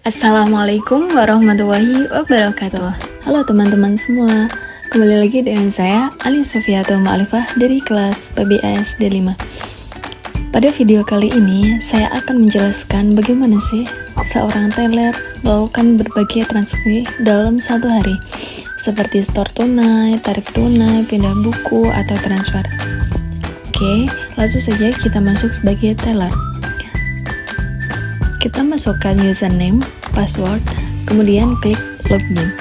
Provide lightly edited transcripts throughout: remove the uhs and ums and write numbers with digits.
Assalamualaikum warahmatullahi wabarakatuh. Halo teman-teman semua, kembali lagi dengan saya Ali Sufiatul Ma'alifah dari kelas PBS D5. Pada video kali ini, saya akan menjelaskan bagaimana sih seorang teller melakukan berbagai transaksi dalam satu hari, seperti store tunai, tarik tunai, pindah buku, atau transfer. Oke, langsung saja kita masuk sebagai teller. Kita masukkan username, password, kemudian klik login.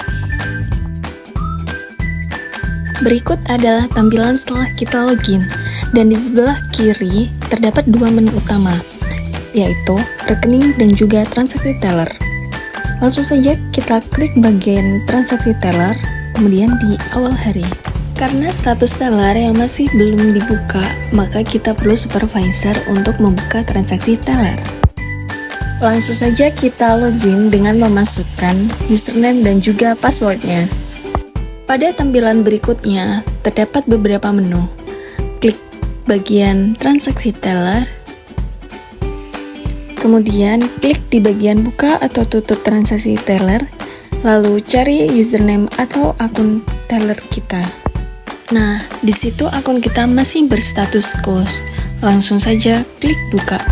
Berikut adalah tampilan setelah kita login, dan di sebelah kiri terdapat dua menu utama, yaitu rekening dan juga transaksi teller. Langsung saja kita klik bagian transaksi teller, kemudian di awal hari. Karena status teller yang masih belum dibuka, maka kita perlu supervisor untuk membuka transaksi teller. Langsung saja kita login dengan memasukkan username dan juga passwordnya. Pada tampilan berikutnya, terdapat beberapa menu. Klik bagian transaksi teller, kemudian klik di bagian buka atau tutup transaksi teller, lalu cari username atau akun teller kita. Nah, di situ akun kita masih berstatus close. Langsung saja klik buka.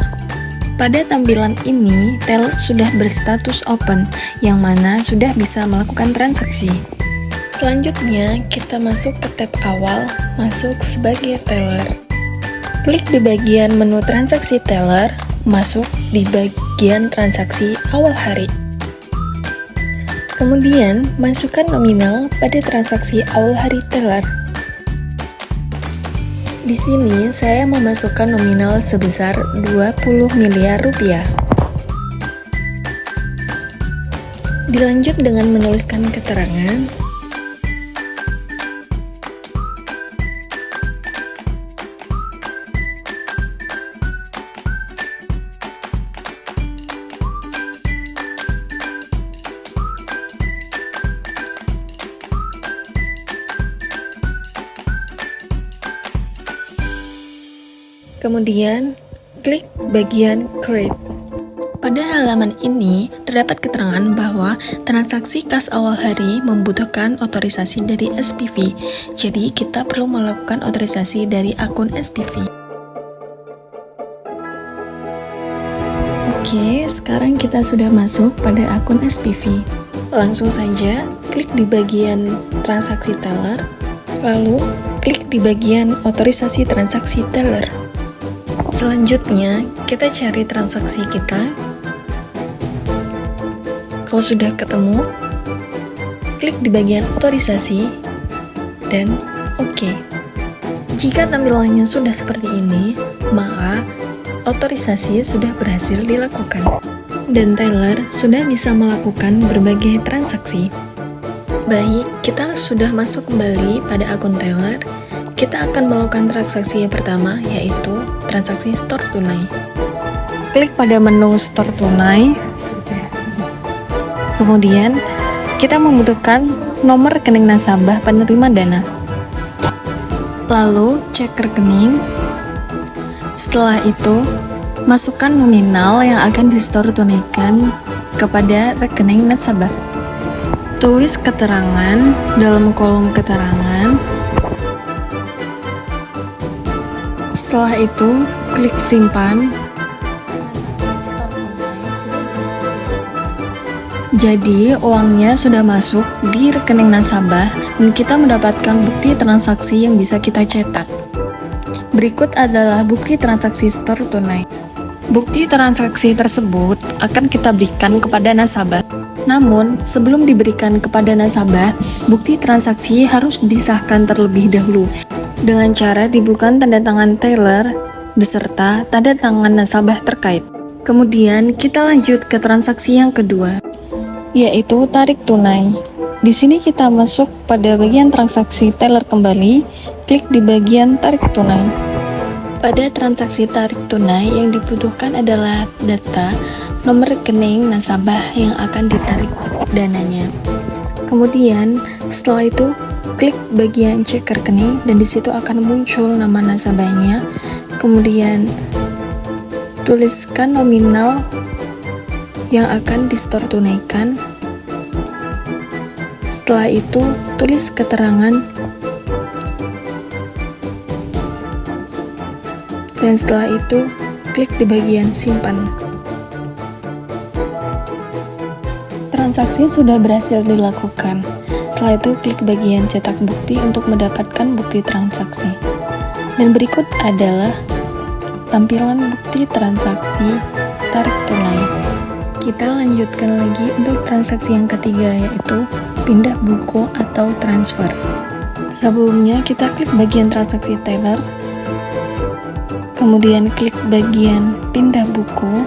Pada tampilan ini, teller sudah berstatus open, yang mana sudah bisa melakukan transaksi. Selanjutnya, kita masuk ke tab awal, masuk sebagai teller. Klik di bagian menu transaksi teller, masuk di bagian transaksi awal hari. Kemudian, masukkan nominal pada transaksi awal hari teller. Di sini saya memasukkan nominal sebesar 20 miliar rupiah. Dilanjut dengan menuliskan keterangan. Kemudian, klik bagian Create. Pada halaman ini, terdapat keterangan bahwa transaksi kas awal hari membutuhkan otorisasi dari SPV. Jadi, kita perlu melakukan otorisasi dari akun SPV. Oke, sekarang kita sudah masuk pada akun SPV. Langsung saja, klik di bagian transaksi teller, lalu klik di bagian otorisasi transaksi teller. Selanjutnya, kita cari transaksi kita. Kalau sudah ketemu, klik di bagian otorisasi, dan oke. Jika tampilannya sudah seperti ini, maka otorisasi sudah berhasil dilakukan, dan teller sudah bisa melakukan berbagai transaksi. Baik, kita sudah masuk kembali pada akun teller. Kita akan melakukan transaksi yang pertama, yaitu transaksi store tunai. Klik pada menu store tunai. Kemudian, kita membutuhkan nomor rekening nasabah penerima dana. Lalu, cek rekening. Setelah itu, masukkan nominal yang akan di-store tunaikan kepada rekening nasabah. Tulis keterangan dalam kolom keterangan. Setelah itu, klik simpan. Jadi, uangnya sudah masuk di rekening nasabah dan kita mendapatkan bukti transaksi yang bisa kita cetak. Berikut adalah bukti transaksi store tunai. Bukti transaksi tersebut akan kita berikan kepada nasabah. Namun, sebelum diberikan kepada nasabah, bukti transaksi harus disahkan terlebih dahulu dengan cara dibuka tanda tangan teller beserta tanda tangan nasabah terkait. Kemudian kita lanjut ke transaksi yang kedua, yaitu tarik tunai. Di sini kita masuk pada bagian transaksi teller kembali, klik di bagian tarik tunai. Pada transaksi tarik tunai yang dibutuhkan adalah data nomor rekening nasabah yang akan ditarik dananya. Kemudian setelah itu klik bagian cek rekening dan di situ akan muncul nama nasabahnya. Kemudian tuliskan nominal yang akan di-store tunaikan. Setelah itu, tulis keterangan. Dan setelah itu, klik di bagian simpan. Transaksi sudah berhasil dilakukan. Setelah itu, klik bagian cetak bukti untuk mendapatkan bukti transaksi. Dan berikut adalah tampilan bukti transaksi tarik tunai. Kita lanjutkan lagi untuk transaksi yang ketiga, yaitu pindah buku atau transfer. Sebelumnya, kita klik bagian transaksi teller, kemudian klik bagian pindah buku.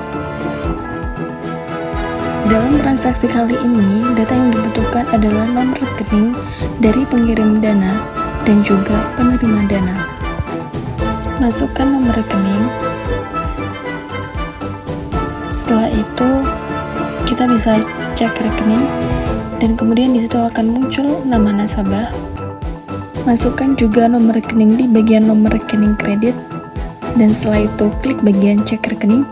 Dalam transaksi kali ini, data yang dibutuhkan adalah nomor rekening dari pengirim dana dan juga penerima dana. Masukkan nomor rekening. Setelah itu, kita bisa cek rekening dan kemudian di situ akan muncul nama nasabah. Masukkan juga nomor rekening di bagian nomor rekening kredit dan setelah itu klik bagian cek rekening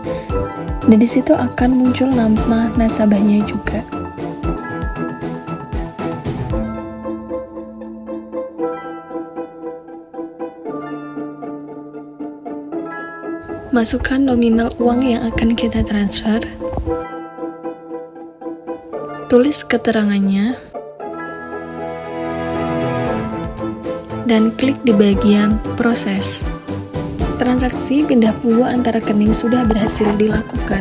dan di situ akan muncul nama nasabahnya juga. Masukkan nominal uang yang akan kita transfer. Tulis keterangannya. Dan klik di bagian proses. Transaksi pindah buku antar rekening sudah berhasil dilakukan.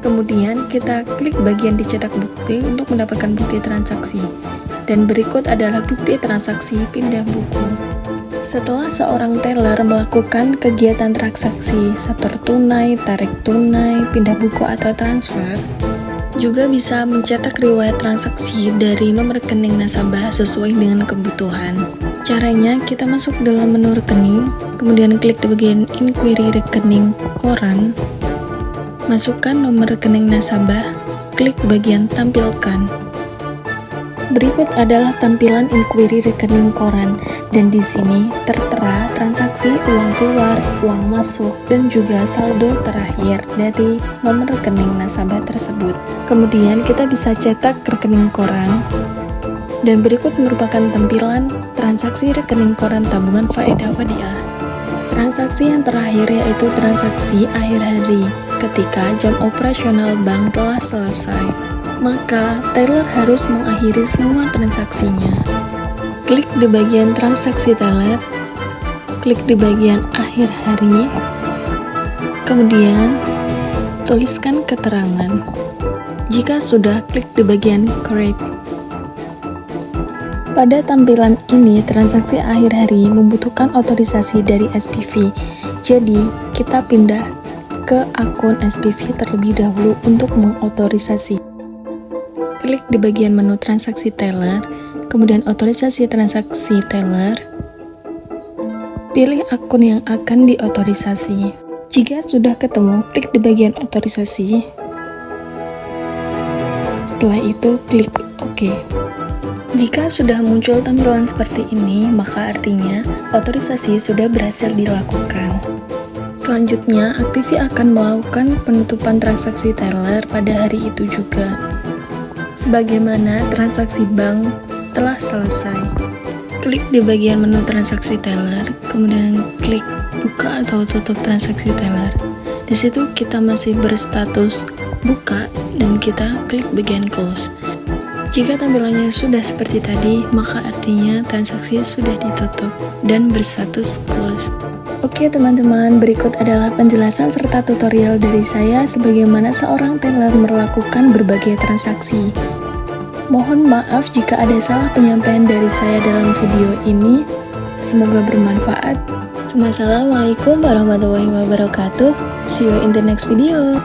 Kemudian kita klik bagian dicetak bukti untuk mendapatkan bukti transaksi. Dan berikut adalah bukti transaksi pindah buku. Setelah seorang teller melakukan kegiatan transaksi setor tunai, tarik tunai, pindah buku atau transfer, juga bisa mencetak riwayat transaksi dari nomor rekening nasabah sesuai dengan kebutuhan. Caranya, kita masuk dalam menu rekening, kemudian klik di bagian inquiry rekening koran, masukkan nomor rekening nasabah, klik bagian tampilkan. Berikut adalah tampilan inquiry rekening koran, dan di sini tertera transaksi uang keluar, uang masuk, dan juga saldo terakhir dari nomor rekening nasabah tersebut. Kemudian kita bisa cetak rekening koran, dan berikut merupakan tampilan transaksi rekening koran tabungan faedah Wadiah. Transaksi yang terakhir yaitu transaksi akhir hari, ketika jam operasional bank telah selesai. Maka, teller harus mengakhiri semua transaksinya. Klik di bagian transaksi teller, klik di bagian akhir hari, kemudian tuliskan keterangan. Jika sudah, klik di bagian create. Pada tampilan ini, transaksi akhir hari membutuhkan otorisasi dari SPV. Jadi, kita pindah ke akun SPV terlebih dahulu untuk mengotorisasi. Klik di bagian menu transaksi teller, kemudian otorisasi transaksi teller. Pilih akun yang akan diotorisasi. Jika sudah ketemu, klik di bagian otorisasi. Setelah itu, klik OK. Jika sudah muncul tampilan seperti ini, maka artinya otorisasi sudah berhasil dilakukan. Selanjutnya, Aktivi akan melakukan penutupan transaksi teller pada hari itu juga. Sebagaimana transaksi bank telah selesai. Klik di bagian menu transaksi teller, kemudian klik buka atau tutup transaksi teller. Di situ kita masih berstatus buka dan kita klik bagian close. Jika tampilannya sudah seperti tadi, maka artinya transaksi sudah ditutup dan berstatus close. Oke teman-teman, berikut adalah penjelasan serta tutorial dari saya sebagaimana seorang teller melakukan berbagai transaksi. Mohon maaf jika ada salah penyampaian dari saya dalam video ini. Semoga bermanfaat. Wassalamualaikum warahmatullahi wabarakatuh. See you in the next video.